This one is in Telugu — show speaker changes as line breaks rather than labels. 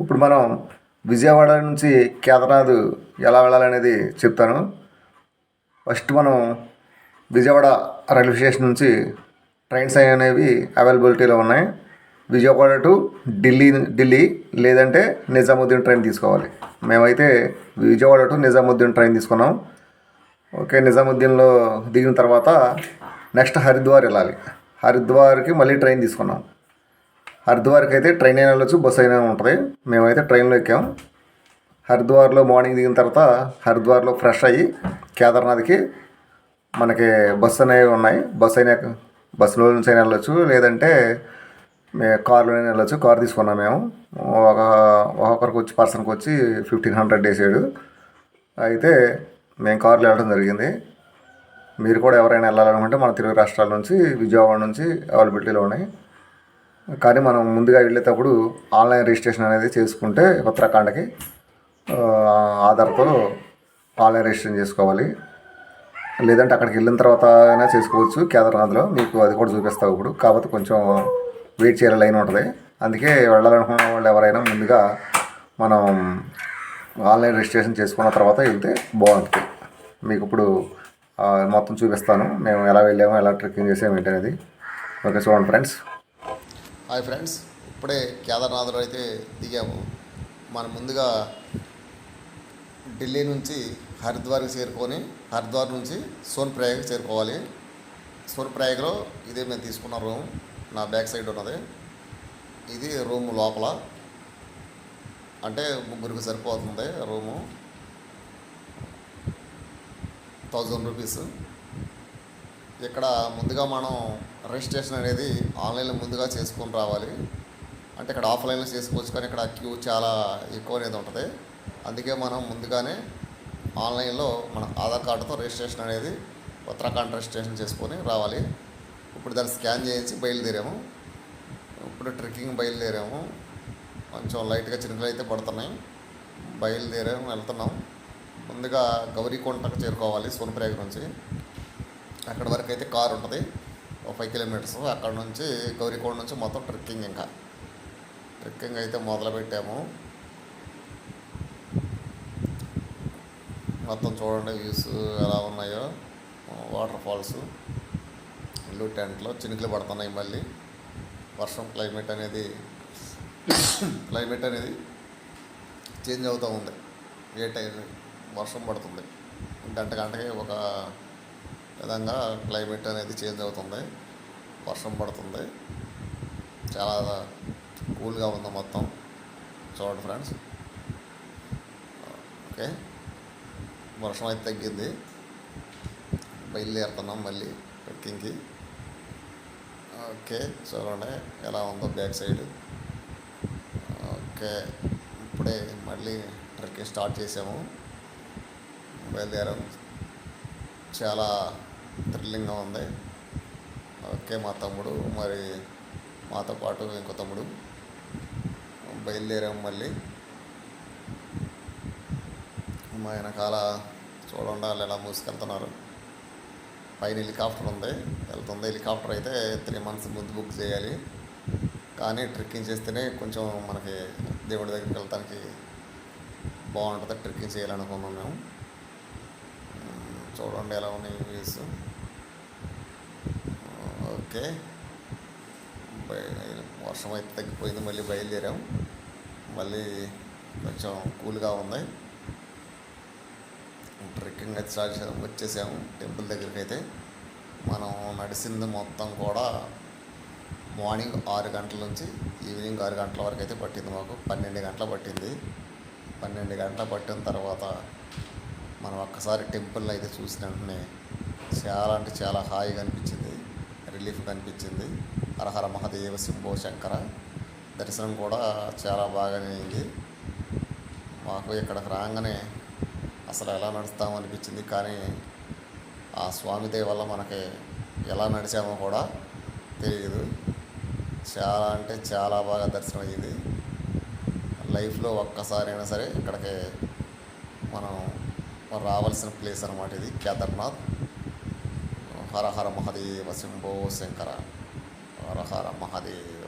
ఇప్పుడు మనం విజయవాడ నుంచి కేదార్నాథ్ ఎలా వెళ్ళాలనేది చెప్తాను. ఫస్ట్ మనం విజయవాడ రైల్వే స్టేషన్ నుంచి ట్రైన్స్ అనేవి అవైలబిలిటీలో ఉన్నాయి. విజయవాడ టు ఢిల్లీ లేదంటే నిజాముద్దీన్ ట్రైన్ తీసుకోవాలి. మేమైతే విజయవాడ టు నిజాముద్దీన్ ట్రైన్ తీసుకున్నాం. ఓకే, నిజాముద్దీన్లో దిగిన తర్వాత నెక్స్ట్ హరిద్వార్ వెళ్ళాలి. హరిద్వార్కి మళ్ళీ ట్రైన్ తీసుకున్నాం. హరిద్వార్కి అయితే ట్రైన్ అయినా వెళ్ళొచ్చు, బస్సు అయినా ఉంటుంది. మేమైతే ట్రైన్లో ఎక్కాం. హరిద్వార్లో మార్నింగ్ దిగిన తర్వాత హరిద్వార్లో ఫ్రెష్ అయ్యి కేదార్నాథ్కి మనకి బస్సు అనేవి ఉన్నాయి. బస్సులో నుంచి అయినా వెళ్ళొచ్చు, లేదంటే కార్లోనే వెళ్ళొచ్చు. కార్ తీసుకున్నాం మేము. ఒక్కొక్కరికి వచ్చి పర్సన్కి వచ్చి 1500 వేసాడు. అయితే మేము కార్లో వెళ్ళడం జరిగింది. మీరు కూడా ఎవరైనా వెళ్ళాలనుకుంటే మన తెలుగు రాష్ట్రాల నుంచి విజయవాడ నుంచి అవైలబిలిటీలో ఉన్నాయి. కానీ మనం ముందుగా వెళ్ళేటప్పుడు ఆన్లైన్ రిజిస్ట్రేషన్ అనేది చేసుకుంటే ఉత్తరాఖండ్కి ఆధార్తో ఆన్లైన్ రిజిస్ట్రేషన్ చేసుకోవాలి. లేదంటే అక్కడికి వెళ్ళిన తర్వాత అయినా చేసుకోవచ్చు. కేదార్నాథ్లో మీకు అది కూడా చూపిస్తావు ఇప్పుడు. కాకపోతే కొంచెం వెయిట్ చేయాలి, లైన్ ఉంటుంది. అందుకే వెళ్ళాలనుకున్న వాళ్ళు ఎవరైనా ముందుగా మనం ఆన్లైన్ రిజిస్ట్రేషన్ చేసుకున్న తర్వాత వెళ్తే బాగుంటుంది. మీకు ఇప్పుడు మొత్తం చూపిస్తాను, మేము ఎలా వెళ్ళామో, ఎలా ట్రెక్కింగ్ చేసాము ఏంటి అనేది. ఓకే, చూడండి ఫ్రెండ్స్.
హాయ్ ఫ్రెండ్స్, ఇప్పుడే కేదార్నాథ్లో అయితే దిగాము. మనం ముందుగా ఢిల్లీ నుంచి హరిద్వార్కి చేరుకొని హరిద్వార్ నుంచి సోన్ప్రయాగ్కి చేరుకోవాలి. సోన్ప్రయాగ్లో ఇదే మేము తీసుకున్న రూమ్, నా బ్యాక్ సైడ్ ఉన్నది. ఇది రూమ్ లోపల, అంటే ముగ్గురికి సరిపోతుంది రూము. 1000 రూపీస్. ఇక్కడ ముందుగా మనం రిజిస్ట్రేషన్ అనేది ఆన్లైన్లో ముందుగా చేసుకొని రావాలి. అంటే ఇక్కడ ఆఫ్లైన్లో చేసుకోవచ్చు, కానీ ఇక్కడ క్యూ చాలా ఎక్కువ అనేది ఉంటుంది. అందుకే మనం ముందుగానే ఆన్లైన్లో మన ఆధార్ కార్డుతో రిజిస్ట్రేషన్ అనేది ఉత్తరాఖండ్ రిజిస్ట్రేషన్ చేసుకొని రావాలి. ఇప్పుడు దాన్ని స్కాన్ చేయించి బయలుదేరాము. ఇప్పుడు ట్రెక్కింగ్ బయలుదేరాము. కొంచెం లైట్గా చినుకులు అయితే పడుతున్నాయి. బయలుదేరాము, వెళ్తున్నాం. ముందుగా గౌరీకొండకు చేరుకోవాలి. సోన్ప్రయాగ్ నుంచి అక్కడ వరకు అయితే కార్ ఉంటుంది, 5 కిలోమీటర్స్. అక్కడ నుంచి గౌరీకొండ నుంచి మొత్తం ట్రెక్కింగ్ అయితే మొదలుపెట్టాము. మొత్తం చూడండి వ్యూస్ ఎలా ఉన్నాయో. వాటర్ ఫాల్స్, ఇల్లు, టెంట్లో చినుకులు పడుతున్నాయి. మళ్ళీ వర్షం, క్లైమేట్ అనేది చేంజ్ అవుతూ ఉంది. ఏ టైం వర్షం పడుతుంది, గంటకి ఒక విధంగా క్లైమేట్ అనేది చేంజ్ అవుతుంది. వర్షం పడుతుంది, చాలా కూల్గా ఉంది మొత్తం. చూడండి ఫ్రెండ్స్. ఓకే, వర్షం అయితే తగ్గింది. బయలుదేరుతున్నాం మళ్ళీ ట్రెక్కింగ్కి. ఓకే, చూడండి ఎలా ఉందో బ్యాక్ సైడ్. ఓకే, ఇప్పుడే మళ్ళీ ట్రెక్కింగ్ స్టార్ట్ చేసాము. బయలుదేరాం. చాలా థ్రిల్లింగ్గా ఉంది. ఓకే, మా తమ్ముడు, మరి మాతో పాటు ఇంకో తమ్ముడు బయలుదేరాము మళ్ళీ. మా వెనకాల చూడండి వాళ్ళు ఎలా మూసుకెళ్తున్నారు. పైన హెలికాప్టర్ వెళ్తుంది. హెలికాప్టర్ అయితే 3 months ముందు బుక్ చేయాలి. కానీ ట్రెక్కింగ్ చేస్తేనే కొంచెం మనకి దేవుడి దగ్గరికి వెళ్ళటానికి బాగుంటుంది. ట్రెక్కింగ్ చేయాలనుకున్నాం మేము. చూడండి ఎలా ఉన్నాయి వ్యూస్. ఓకే, వర్షం అయితే తగ్గిపోయింది. మళ్ళీ బయలుదేరాం. మళ్ళీ కొంచెం కూల్గా ఉంది. ట్రెక్కింగ్ అయితే స్టార్ట్ వచ్చేసాము టెంపుల్ దగ్గరికి. అయితే మనం నడిచింది మొత్తం కూడా మార్నింగ్ 6 గంటల నుంచి ఈవినింగ్ 6 గంటల వరకు అయితే పట్టింది మాకు. 12 గంటలు పట్టింది. 12 గంటలు పట్టిన తర్వాత మనం ఒక్కసారి టెంపుల్ని అయితే చూసిన వెంటనే చాలా అంటే చాలా హాయిగా అనిపించింది, రిలీఫ్గా అనిపించింది. హరహర మహాదేవ శంభో శంకర. దర్శనం కూడా చాలా బాగానే అయింది మాకు. ఇక్కడికి రాగానే అసలు ఎలా నడుస్తామో అనిపించింది. కానీ ఆ స్వామి దయ వల్ల మనకి ఎలా నడిచామో కూడా తెలియదు. చాలా అంటే చాలా బాగా దర్శనం అయ్యింది. లైఫ్లో ఒక్కసారైనా సరే ఇక్కడికి మనం రావాల్సిన ప్లేస్ అన్నమాట ఇది, కేదార్నాథ్. హరహర మహాదేవ శంభో శంకర. హరహర మహాదేవ.